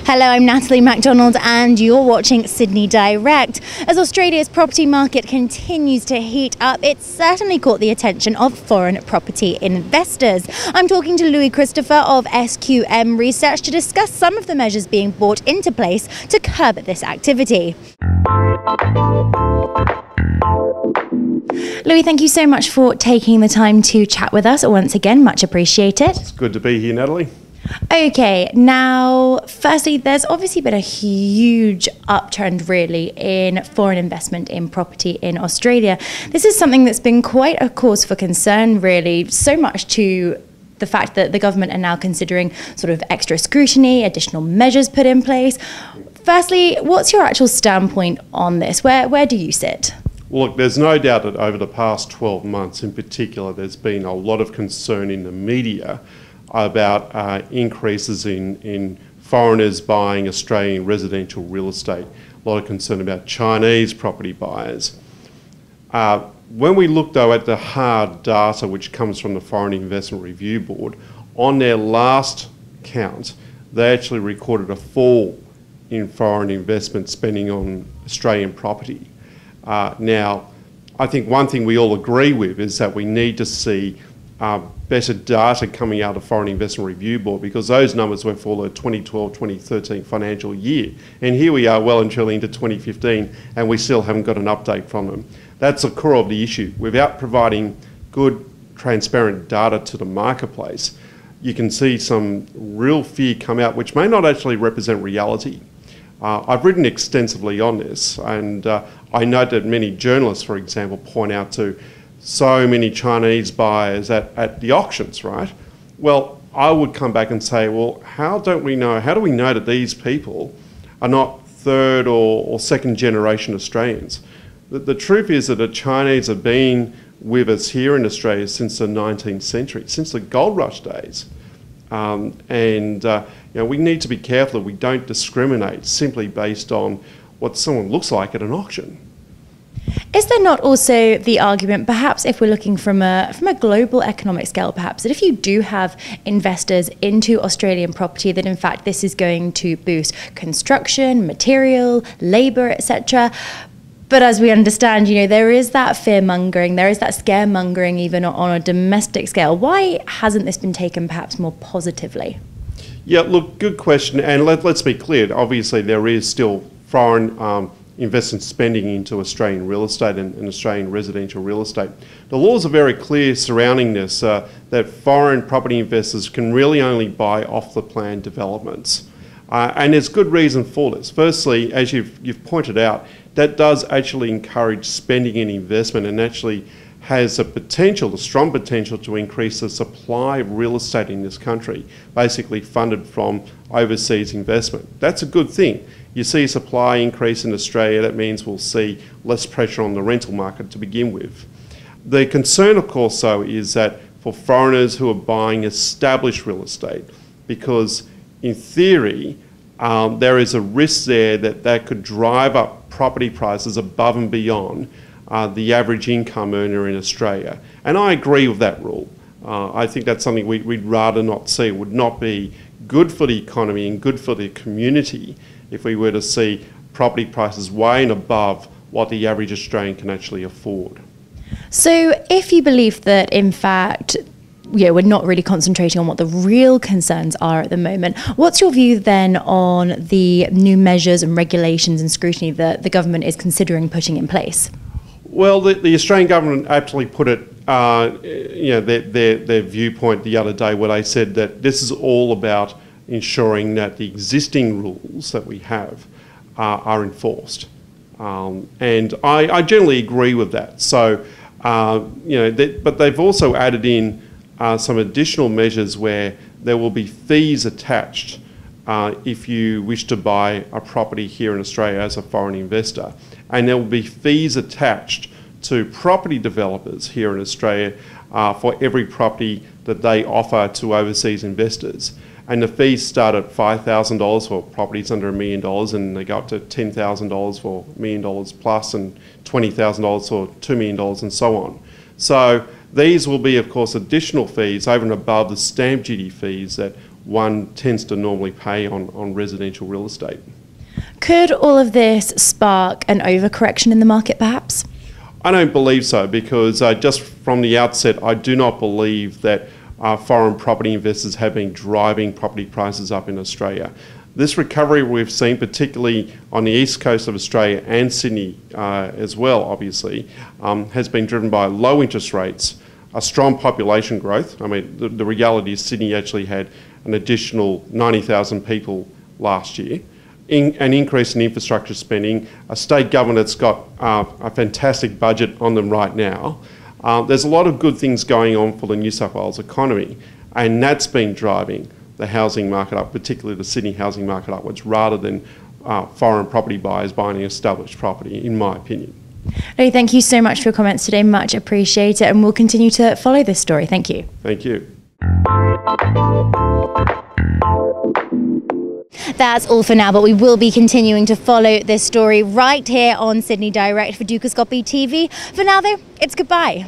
Hello, I'm Natalie MacDonald and you're watching Sydney Direct. As Australia's property market continues to heat up, it's certainly caught the attention of foreign property investors. I'm talking to Louis Christopher of SQM Research to discuss some of the measures being brought into place to curb this activity. Louis, thank you so much for taking the time to chat with us once again, much appreciated. It's good to be here, Natalie. Okay, now, firstly, there's obviously been a huge uptrend really in foreign investment in property in Australia. This is something that's been quite a cause for concern, really, so much to the fact that the government are now considering sort of extra scrutiny, additional measures put in place. Firstly, what's your actual standpoint on this? Where do you sit? Well, look, there's no doubt that over the past 12 months in particular, there's been a lot of concern in the media about increases in foreigners buying Australian residential real estate. A lot of concern about Chinese property buyers. When we look though at the hard data which comes from the Foreign Investment Review Board, on their last count, they actually recorded a fall in foreign investment spending on Australian property. Now, I think one thing we all agree with is that we need to see better data coming out of the Foreign Investment Review Board, because those numbers were for the 2012-2013 financial year. And here we are well and truly into 2015 and we still haven't got an update from them. That's the core of the issue. Without providing good, transparent data to the marketplace, you can see some real fear come out which may not actually represent reality. I've written extensively on this, and I note that many journalists, for example, point out to so many Chinese buyers at the auctions, right? Well, I would come back and say, well, how do we know that these people are not third or second generation Australians? The truth is that the Chinese have been with us here in Australia since the 19th century, since the gold rush days. You know, we need to be careful that we don't discriminate simply based on what someone looks like at an auction. Is there not also the argument, perhaps if we're looking from a global economic scale, perhaps, that if you do have investors into Australian property, that in fact this is going to boost construction, material, labour, etc. But as we understand, you know, there is that fear-mongering, there is that scaremongering even on a domestic scale. Why hasn't this been taken perhaps more positively? Yeah, look, good question. And let's be clear, obviously there is still foreign investment spending into Australian real estate and Australian residential real estate. The laws are very clear surrounding this, that foreign property investors can really only buy off-the-plan developments. And there's good reason for this. Firstly, as you've pointed out, that does actually encourage spending and investment, and actually has the strong potential to increase the supply of real estate in this country, basically funded from overseas investment. That's a good thing. You see supply increase in Australia, that means we'll see less pressure on the rental market to begin with. The concern, of course, though, is that for foreigners who are buying established real estate, because in theory, there is a risk there that could drive up property prices above and beyond the average income earner in Australia. And I agree with that rule. I think that's something we'd rather not see. It would not be good for the economy and good for the community if we were to see property prices way and above what the average Australian can actually afford. So if you believe that, in fact, we're not really concentrating on what the real concerns are at the moment, what's your view then on the new measures and regulations and scrutiny that the government is considering putting in place? Well, the Australian government actually put it, their viewpoint the other day, where they said that this is all about ensuring that the existing rules that we have are enforced. And I generally agree with that. So, but they've also added in some additional measures where there will be fees attached if you wish to buy a property here in Australia as a foreign investor. And there will be fees attached to property developers here in Australia for every property that they offer to overseas investors. And the fees start at $5,000 for properties under $1 million, and they go up to $10,000 for $1 million plus, and $20,000 for $2 million, and so on. So these will be, of course, additional fees over and above the stamp duty fees that one tends to normally pay on residential real estate. Could all of this spark an overcorrection in the market, perhaps? I don't believe so, because just from the outset, I do not believe that foreign property investors have been driving property prices up in Australia. This recovery we've seen, particularly on the east coast of Australia and Sydney as well, obviously, has been driven by low interest rates, a strong population growth. I mean, the reality is Sydney actually had an additional 90,000 people last year. An increase in infrastructure spending, a state government that's got a fantastic budget on them right now. There's a lot of good things going on for the New South Wales economy, and that's been driving the housing market up, particularly the Sydney housing market upwards, rather than foreign property buyers buying established property, in my opinion. No, thank you so much for your comments today, much appreciated, and we'll continue to follow this story. Thank you. Thank you. That's all for now, but we will be continuing to follow this story right here on Sydney Direct for Dukascopy TV. For now, though, it's goodbye.